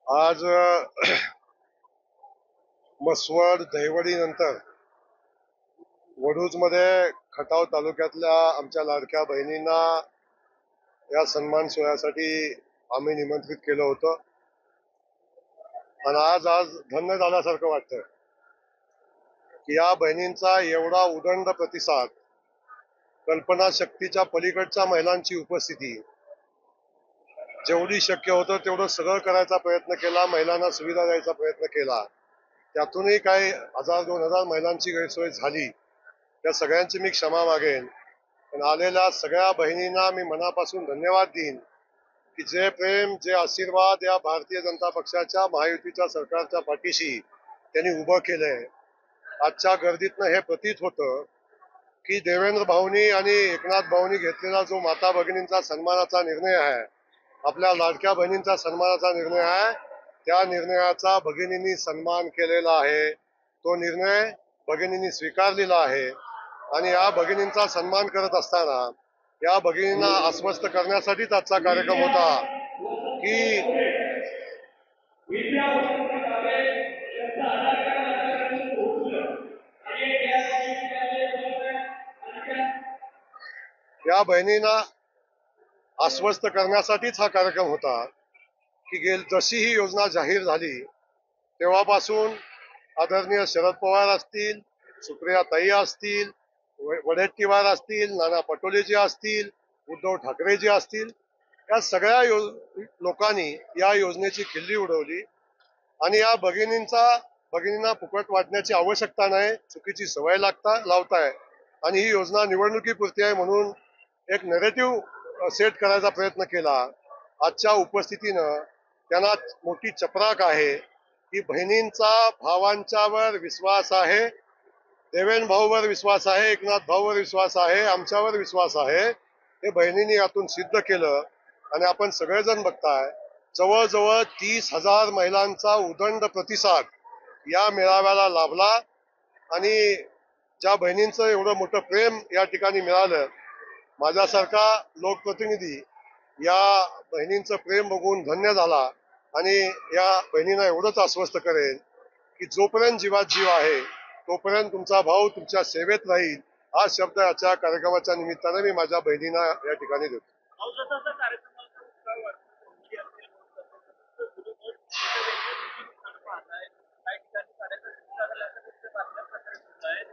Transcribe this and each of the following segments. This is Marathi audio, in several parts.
आज मसवड दहिवडी नंतर वडूजमध्ये खटाव तालुक्यातल्या आमच्या लाडक्या बहिणींना या सन्मान सोहळ्यासाठी आम्ही निमंत्रित केलं होतं आणि आज धन्य झाल्यासारखं वाटतं की या बहिणींचा एवढा उदंड प्रतिसाद, कल्पनाशक्तीच्या पलीकडच्या महिलांची उपस्थिती, जेवढी शक्य होतं तेवढं सगळं करायचा प्रयत्न केला, महिलांना सुविधा द्यायचा प्रयत्न केला. त्यातूनही काही 1000-2000 महिलांची गैरसोय झाली. त्या सगळ्यांची मी क्षमा मागेन. पण आलेल्या सगळ्या बहिणींना मी मनापासून धन्यवाद देईन की जे प्रेम, जे आशीर्वाद या भारतीय जनता पक्षाच्या महायुतीच्या सरकारच्या पाठीशी त्यांनी उभं केलंय. आजच्या गर्दीतनं हे प्रतीत होतं की देवेंद्र भाऊनी आणि एकनाथ भाऊनी घेतलेला जो माता भगिनींचा सन्मानाचा निर्णय आहे, आपल्या लाडक्या बहिणींचा सन्मानाचा निर्णय आहे, त्या निर्णयाचा भगिनींनी सन्मान केलेला आहे. तो निर्णय भगिनींनी स्वीकारलेला आहे आणि या भगिनींचा सन्मान करत असताना या भगिनींना आश्वस्त करण्यासाठीच आजचा कार्यक्रम होता की या बहिणींना आश्वस्त करण्यासाठीच हा कार्यक्रम होता की जशी ही योजना जाहीर झाली तेव्हापासून आदरणीय शरद पवार असतील, सुप्रिया ताई असतील, वडेट्टीवार असतील, नाना पटोलेजी असतील, उद्धव ठाकरेजी असतील, या सगळ्या लोकांनी या योजनेची खिल्ली उडवली आणि या भगिनींना फुकट वाटण्याची आवश्यकता नाही, चुकीची सवय लावताय आणि ही योजना निवडणुकीपुरती आहे म्हणून एक नरेटिव्ह सेट करायचा प्रयत्न केला. आजच्या उपस्थितीनं त्यांना मोठी चपराक आहे की बहिणींचा भावांच्यावर विश्वास आहे, देवेंद्र भाऊवर विश्वास आहे, एकनाथ भाऊवर विश्वास आहे, आमच्यावर विश्वास आहे. हे बहिणींनी यातून सिद्ध केलं आणि आपण सगळेजण बघताय जवळजवळ 30,000 महिलांचा उदंड प्रतिसाद या मेळाव्याला लाभला आणि ज्या बहिणींचं एवढं मोठं प्रेम या ठिकाणी मिळालं, माझ्यासारखा लोकप्रतिनिधी या बहिणींचं प्रेम बघून धन्य झाला आणि या बहिणींना एवढंच आश्वस्त करेन की जोपर्यंत जीवात जीव आहे तोपर्यंत तुमचा भाऊ तुमच्या सेवेत राहील. हा शब्द याच्या कार्यक्रमाच्या निमित्ताने मी माझ्या बहिणींना या ठिकाणी देतो.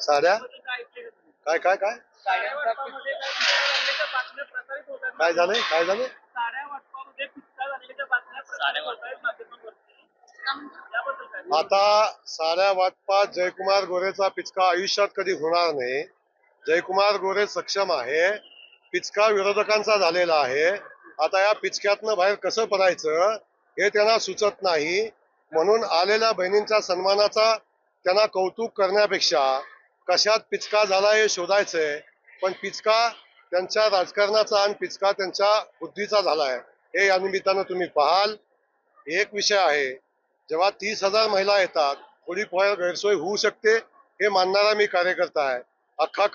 साड्या काय काय काय काय झालंय काय झालंय आता साड्या वाटपात जयकुमार गोरेचा पिचका आयुष्यात कधी होणार नाही. जयकुमार गोरे सक्षम आहे, पिचका विरोधकांचा झालेला आहे. आता या पिचक्यातनं बाहेर कसं पडायचं हे त्यांना सुचत नाही. म्हणून आलेल्या बहिणींच्या सन्मानाचा त्यांना कौतुक करण्यापेक्षा कशात पिचका झाला हे शोधायचंय. पण पिचका त्यांच्या राजकारणाचा आणि पिचका त्यांच्या बुद्धीचा झालाय हे या निमित्तानं तुम्ही पाहाल. एक विषय आहे, जेव्हा 30,000 महिला येतात थोडीफार गैरसोय होऊ शकते हे मानणारा मी कार्यकर्ता आहे. अख्खा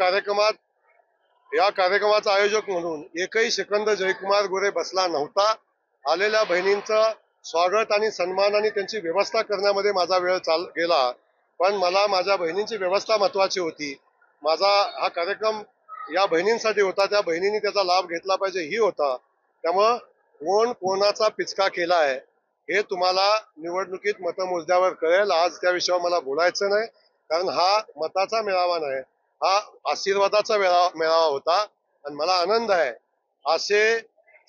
या कार्यक्रमाचा आयोजक म्हणून एकही सेकंद जयकुमार गोरे बसला नव्हता. आलेल्या बहिणींचं स्वागत आणि सन्मान आणि त्यांची व्यवस्था करण्यामध्ये माझा वेळ गेला. पण मला माझ्या बहिणींची व्यवस्था महत्वाची होती. माझा हा कार्यक्रम या बहिणींसाठी होता, त्या बहिणींनी त्याचा लाभ घेतला पाहिजे ही होता. त्यामुळं कोण कोणाचा पिचका केलाय हे तुम्हाला निवडणुकीत मतमोजण्यावर कळेल. आज त्या विषयावर मला बोलायचं नाही, कारण हा मताचा मेळावा नाही, हा आशीर्वादाचा मेळावा होता. आणि मला आनंद आहे असे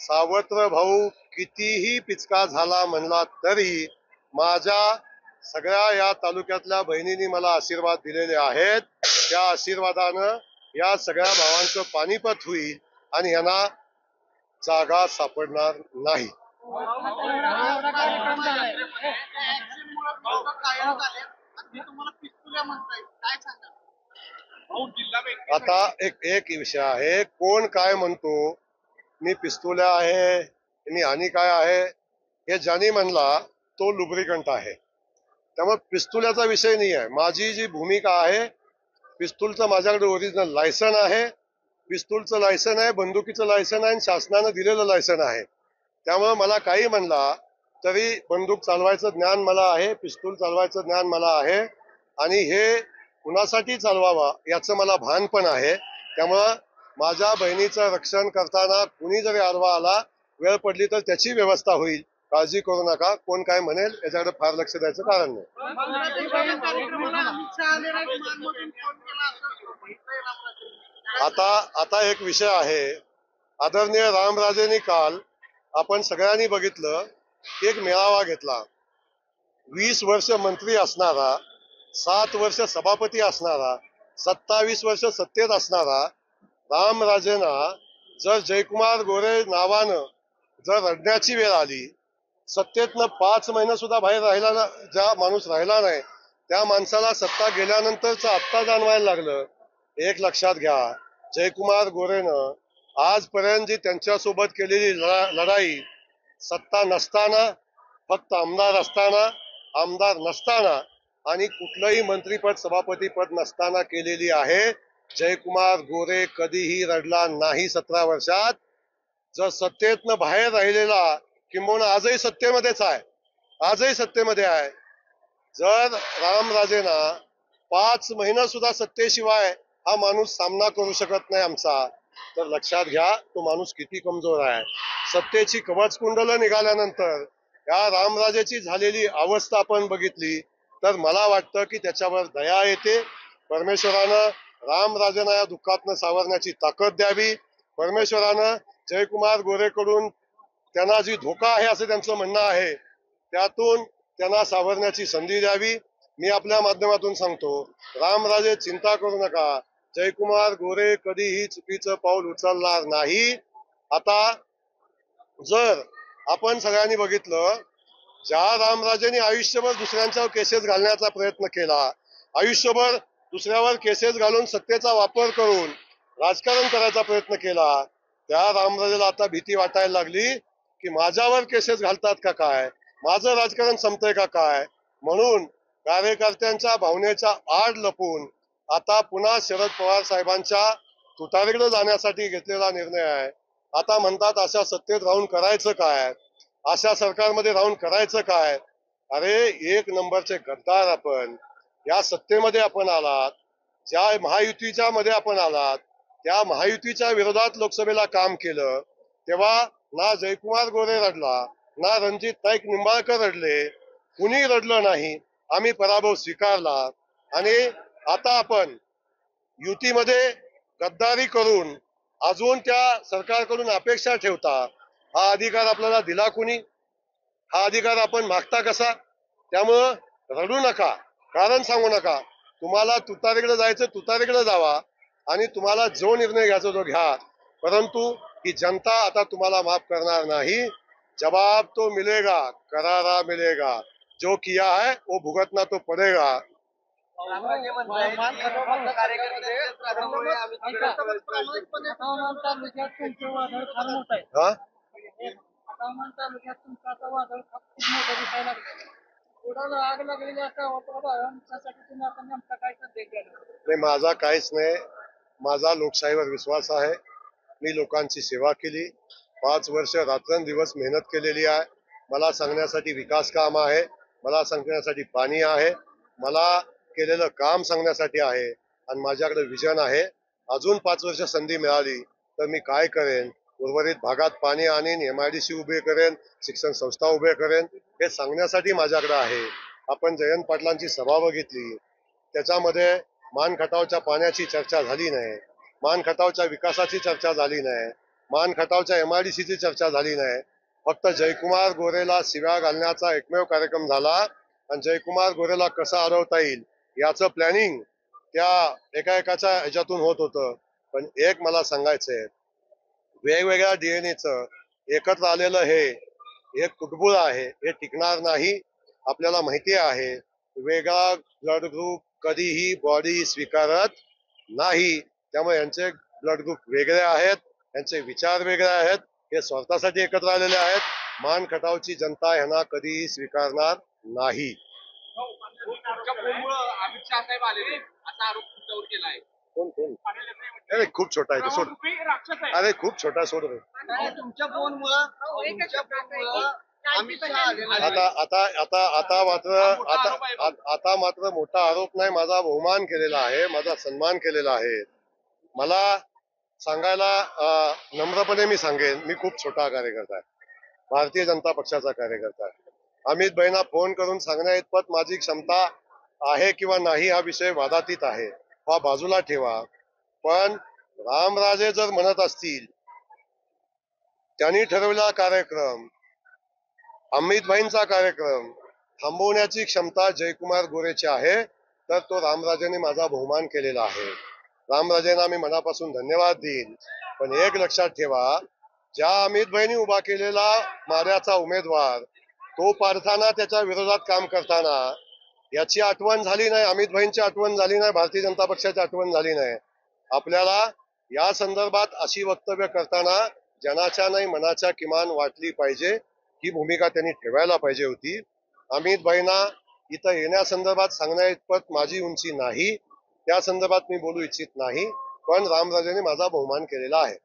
सावत्र भाऊ कितीही पिचका झाला म्हणला तरी माझ्या सगळ्या या तालुक्यातल्या बहिणींनी मला आशीर्वाद दिलेले आहेत. त्या आशीर्वादानं या सगळ्या भावांचं पानिपत होईल आणि यांना जागा सापडणार नाही. आता एक विषय आहे, कोण काय म्हणतो मी पिस्तुल्या आहे, मी आणि काय आहे, हे ज्यानी म्हणला तो लुब्रिकंट आहे. त्यामुळे पिस्तुल्याचा विषय नाही आहे. माझी जी भूमिका आहे, पिस्तूलचं माझ्याकडे ओरिजिनल लायसन आहे, पिस्तूलचं लायसन आहे, बंदुकीचं लायसन आहे आणि शासनानं दिलेलं लायसन आहे. त्यामुळे मला काही म्हणला तरी बंदूक चालवायचं ज्ञान मला आहे, पिस्तूल चालवायचं ज्ञान मला आहे आणि हे कुणासाठी चालवावा याचं मला भान पण आहे. त्यामुळं माझ्या बहिणीचं रक्षण करताना कुणी जरी आडवा आला, वेळ पडली तर त्याची व्यवस्था होईल. काळजी करू नका. कोण काय म्हणेल याच्याकडे फार लक्ष द्यायचं कारण नाही. आता एक विषय आहे. आदरणीय रामराजेंनी काल आपण सगळ्यांनी बघितलं की एक मेळावा घेतला. 20 वर्ष मंत्री असणारा, 7 वर्ष सभापती असणारा, 27 वर्ष सत्तेत असणारा रामराजेंना जर जयकुमार गोरे नावानं जर रडण्याची वेळ आली, सत्तेतनं 5 महिने सुद्धा बाहेर राहिला ज्या माणूस राहिला नाही, त्या माणसाला सत्ता गेल्यानंतरच आत्ता जाणवायला लागलं. एक लक्षात घ्या, जयकुमार गोरेनं आजपर्यंत जी त्यांच्यासोबत केलेली लढाई, सत्ता नसताना, फक्त आमदार असताना, आमदार नसताना आणि कुठलंही मंत्रीपद सभापतीपद नसताना केलेली आहे. जयकुमार गोरे कधीही रडला नाही 17 वर्षात. जर सत्तेतनं बाहेर राहिलेला, किंबहुना आजही सत्तेमध्येच आहे, आजही सत्तेमध्ये आहे, जर रामराजेंना 5 महिना सुद्धा सत्तेशिवाय हा माणूस सामना करू शकत नाही आमचा, तर लक्षात घ्या तो माणूस किती कमजोर आहे. सत्तेची कवच कुंडलं निघाल्यानंतर या रामराजेची झालेली अवस्था आपण बघितली तर मला वाटतं की त्याच्यावर दया येते. परमेश्वरानं रामराजेंना या दुःखातनं सावरण्याची ताकद द्यावी. परमेश्वरानं जयकुमार गोरेकडून त्यांना जी धोका आहे असं त्यांचं म्हणणं आहे, त्यातून त्यांना सावरण्याची संधी द्यावी. मी आपल्या माध्यमातून सांगतो, रामराजे चिंता करू नका, जयकुमार गोरे कधीही चुकीचं पाऊल उचलणार नाही. आता जर आपण सगळ्यांनी बघितलं, ज्या रामराजेंनी आयुष्यभर दुसऱ्यांच्यावर केसेस घालण्याचा प्रयत्न केला, आयुष्यभर दुसऱ्यावर केसेस घालून सत्तेचा वापर करून राजकारण करायचा प्रयत्न केला, त्या रामराजेला आता भीती वाटायला लागली की माझ्यावर केसेस घालतात का काय, माझं राजकारण संपतंय का काय. म्हणून कार्यकर्त्यांच्या भावनेच्या आड लपून आता पुन्हा शरद पवार साहेबांच्या तुतारीकडे जाण्यासाठी घेतलेला निर्णय आहे. आता म्हणतात अशा सत्तेत राहून करायचं काय, अशा सरकारमध्ये राहून करायचं काय. अरे एक नंबरचे गद्दार आपण. या सत्तेमध्ये आपण आलात, ज्या महायुतीच्या मध्ये आपण आलात, त्या महायुतीच्या विरोधात लोकसभेला काम केलं, तेव्हा ना जयकुमार गोरे रडला, ना रणजित नाईक निंबाळकर रडले, कुणी रडलं नाही. आम्ही पराभव स्वीकारला आणि आता आपण युतीमध्ये गद्दारी करून अजून त्या सरकारकडून अपेक्षा ठेवता. हा अधिकार आपल्याला दिला कुणी, हा अधिकार आपण मागता कसा. त्यामुळं रडू नका, कारण सांगू नका. तुम्हाला तुतारीकडे जायचं तुतारीकडे जावा आणि तुम्हाला जो निर्णय घ्यायचा तो घ्या, परंतु ही जनता आता तुम्हाला माफ करणार नाही. जवाब तो मिलेगा, करारा मिलेगा. जो किया है वो भुगतना तो पड़ेगा. हा नाही, माझा काहीच नाही. माझा लोकशाहीवर विश्वास आहे. मी लोकांची सेवा केली, 5 वर्ष रात्रंदिवस मेहनत केलेली आहे. मला सांगण्यासाठी विकास काम आहे, मला सांगण्यासाठी पाणी आहे, मला केलेलं काम सांगण्यासाठी आहे आणि माझ्याकडे विजन आहे. अजून 5 वर्ष संधी मिळाली तर मी काय करेन, उर्वरित भागात पाणी आणीन, MIDC उभे करेन, शिक्षण संस्था उभे करेन, हे सांगण्यासाठी माझ्याकडे आहे. आपण जयंत पाटलांची सभा बघितली, त्याच्यामध्ये मान खटावच्या पाण्याची चर्चा झाली नाही, मान खटावच्या विकासाची चर्चा झाली नाही, मान खटावच्या MIDCची चर्चा झाली नाही. फक्त जयकुमार गोरेला शिव्या घालण्याचा एकमेव कार्यक्रम झाला आणि जयकुमार गोरेला कसं अडवता येईल याचं प्लॅनिंग त्या एकाच्या ह्याच्यातून होत होतं. पण एक मला सांगायचंय, वेगवेगळ्या DNAचं एकत्र आलेलं हे एक कुटुंब आहे, हे टिकणार नाही. आपल्याला माहिती आहे, वेगळा ब्लड ग्रुप कधीही बॉडी स्वीकारत नाही. त्यामुळे यांचे ब्लड ग्रुप वेगळे आहेत, यांचे विचार वेगळे आहेत, हे स्वार्थासाठी एकत्र आलेले आहेत. मान खटावची जनता यांना कधीही स्वीकारणार नाही. अमित शाह साहेब आलेले असा आरोप तुमच्यावर केला आहे. कोण कोण? अरे खूप छोटा आहे तो, सोड. अरे खूप छोटा, सोड रे. तुमच्या फोनमुळं आता आता आता आता मात्र आता मात्र मोठा आरोप नाही, माझा बहुमान केलेला आहे, माझा सन्मान केलेला आहे. मला सांगायला नम्रपणे मी सांगेन, मी खूप छोटा कार्यकर्ता आहे, भारतीय जनता पक्षाचा कार्यकर्ता आहे. अमित भाईंना फोन करून सांगण्या इतपत माझी क्षमता आहे किंवा नाही हा विषय वादातीत आहे, हा बाजूला ठेवा. पण रामराजे जर म्हणत असतील, त्यांनी ठरवलेला कार्यक्रम, अमित भाईंचा कार्यक्रम थांबवण्याची क्षमता जयकुमार गोरेची आहे, तर तो रामराजेने माझा बहुमान केलेला आहे. रामराजेंना मी मनापासून धन्यवाद देईन. पण एक लक्षात ठेवा, ज्या अमित भाईंनी उभा केलेला माऱ्याचा उमेदवार तो पाडताना, त्याच्या विरोधात काम करताना याची आठवण झाली नाही, अमित भाईंची आठवण झाली नाही, भारतीय जनता पक्षाची आठवण झाली नाही. आपल्याला या संदर्भात अशी वक्तव्य करताना जनाच्या नाही मनाच्या किमान वाटली पाहिजे, ही भूमिका त्यांनी ठेवायला पाहिजे होती. अमित भाईंना इथं येण्यासंदर्भात सांगण्या इतपत माझी उंची नाही, त्या संदर्भात मी बोलू इच्छित नाही. पण रामराजेने माझा बहुमान केलेला आहे.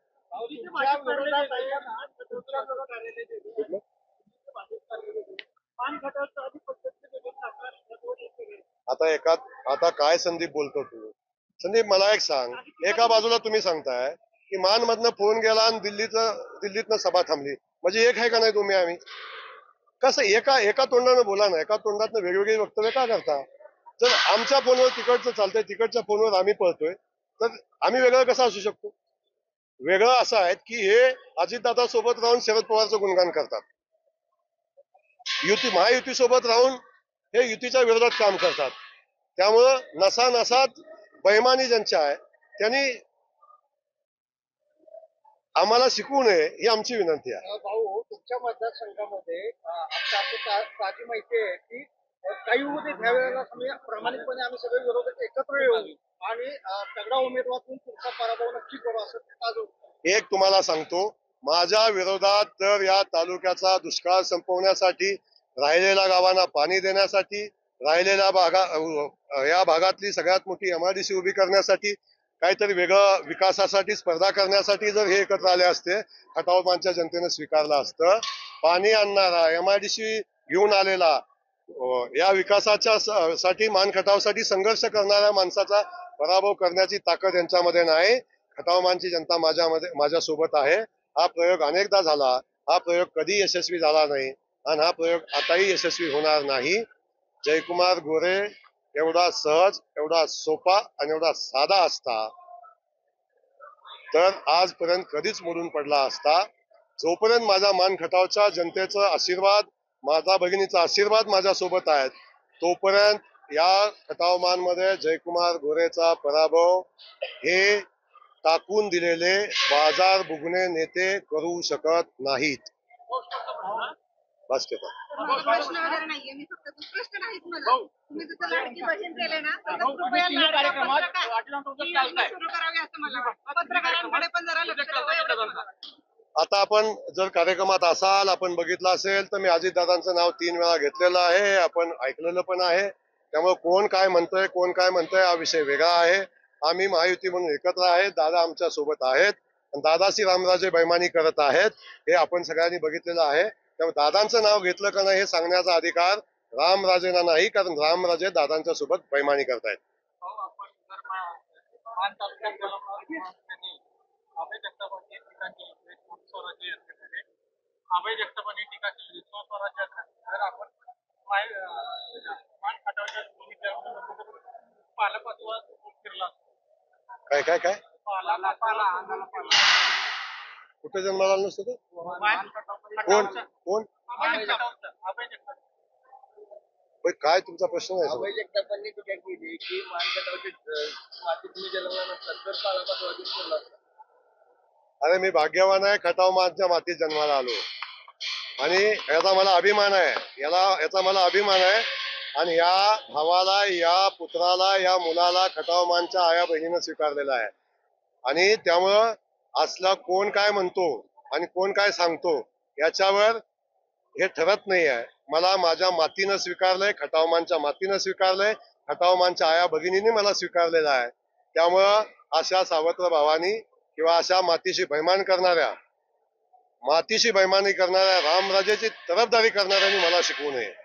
आता काय संदीप बोलतो तू? संदीप मला एक सांग, एका बाजूला तुम्ही सांगताय की मान मधनं फोन गेला आणि दिल्लीतनं सभा थांबली, म्हणजे एक आहे का नाही तुम्ही? आम्ही कसं एका तोंडानं बोला ना, एका तोंडातनं वेगवेगळी वक्तव्य का करता? जर आमच्या फोनवर तिकडचं चालतंय, तिकडच्या फोनवर आम्ही पळतोय, तर आम्ही वेगळं कसं असू शकतो? वेगळं असं आहे की हे अजितदादा सोबत राहून शरद पवारचं गुणगान करतात, महायुती सोबत राहून हे युतीच्या विरोधात काम करतात. त्यामुळं नसानसात बैमानी ज्यांच्या आहे त्यांनी आम्हाला शिकवू नये, ही आमची विनंती आहे. भाऊ, तुमच्या मतदारसंघामध्ये ताजी माहिती आहे की काही होते त्यावेळेला प्रामाणिकपणे आम्ही सगळे विरोधक एकत्र येऊ आणि तगडा उमेदवार तुमचा पराभव नक्की करू असं. एक तुम्हाला सांगतो, माझ्या विरोधात तर या तालुक्याचा दुष्काळ संपवण्यासाठी, राहिलेल्या गावांना पाणी देण्यासाठी, राहिलेल्या या भागातली सगळ्यात मोठी एमआयडीसी उभी करण्यासाठी, काहीतरी वेगळं विकासासाठी स्पर्धा करण्यासाठी जर हे एकत्र आले असते, खटावमानच्या जनतेने स्वीकारलं असतं. पाणी आणणारा, एमआयडीसी घेऊन आलेला, या विकासाच्या साठी मान खटावसाठी संघर्ष करणाऱ्या माणसाचा पराभव करण्याची ताकद यांच्यामध्ये नाही. खटावमानची जनता माझ्या सोबत आहे. हा प्रयोग अनेकदा झाला, हा प्रयोग कधी यशस्वी झाला नाही आणि हा प्रयोग आताही यशस्वी होणार नाही. जयकुमार गोरे एवढा सहज, एवढा सोपा आणि एवढा साधा असता तर आजपर्यंत कधीच मोडून पडला असता. जोपर्यंत माझ्या मान खटावच्या जनतेचा आशीर्वाद, माझा भगिनीचा आशीर्वाद माझ्या सोबत आहेत, तोपर्यंत या खटावमानमध्ये जयकुमार गोरेचा पराभव हे टाकून दिलेले बाजार बुगणे नेते करू शकत नाहीत. बस ते प्रश्न वगैरे नाहीये, मी फक्त प्रश्न नाहीत मला. तुम्ही जसं लाडकी बहीण केले ना, तसं कृपया सुरू करावे असं मला वाटतं. पत्रकारांकडे पण जरा लक्ष द्यावं. आता आपण जर कार्यक्रमात असाल, आपण बघितलं असेल तर मी अजितदादांचं नाव 3 वेळा घेतलेलं आहे, आपण ऐकलेलं पण आहे. त्यामुळे कोण काय म्हणतोय हा विषय वेगळा आहे. आम्ही महायुती म्हणून एकत्र आहेत, दादा आमच्या सोबत आहेत आणि दादाशी रामराजे बैमानी करत आहेत, हे आपण सगळ्यांनी बघितलेलं आहे. त्यामुळे दादांचं नाव घेतलं का नाही हे सांगण्याचा अधिकार रामराजेंना नाही, कारण रामराजे दादांच्या सोबत बैमानी करतायत. अभय जगतापांनी टीका केली स्वस्वराज्य जर आपण मान खटावच्या पालकत्वात फिरला काय काय काय कुठे जन्माला आलं नसतं? कोण कोण काय तुमचा प्रश्न आहे? अभय जगतापांनी टीका केली की मान खटावच्या मातीत तुम्ही जन्मला नसतात तर पालकत्वातून फिरला. अरे मी भाग्यवान आहे, खटावमानच्या मातीत जन्माला आलो आणि याचा मला अभिमान आहे, याचा मला अभिमान आहे. आणि या भावाला, या पुत्राला, या मुलाला खटावमानच्या आया बहिणीनं स्वीकारलेला आहे. आणि त्यामुळं असला कोण काय म्हणतो आणि कोण काय सांगतो याच्यावर हे ठरत नाही आहे. मला माझ्या मातीनं स्वीकारलंय, खटावमानच्या मातीनं स्वीकारलंय, खटावमानच्या आया भगिनीने मला स्वीकारलेलं आहे. त्यामुळं अशा सावत्र भावानी किंवा अशा मातीशी बैमान करणाऱ्या मातीशी बैमानी करणाऱ्या रामराजेची तरफदारी करणाऱ्यांनी मला शिकवू नये.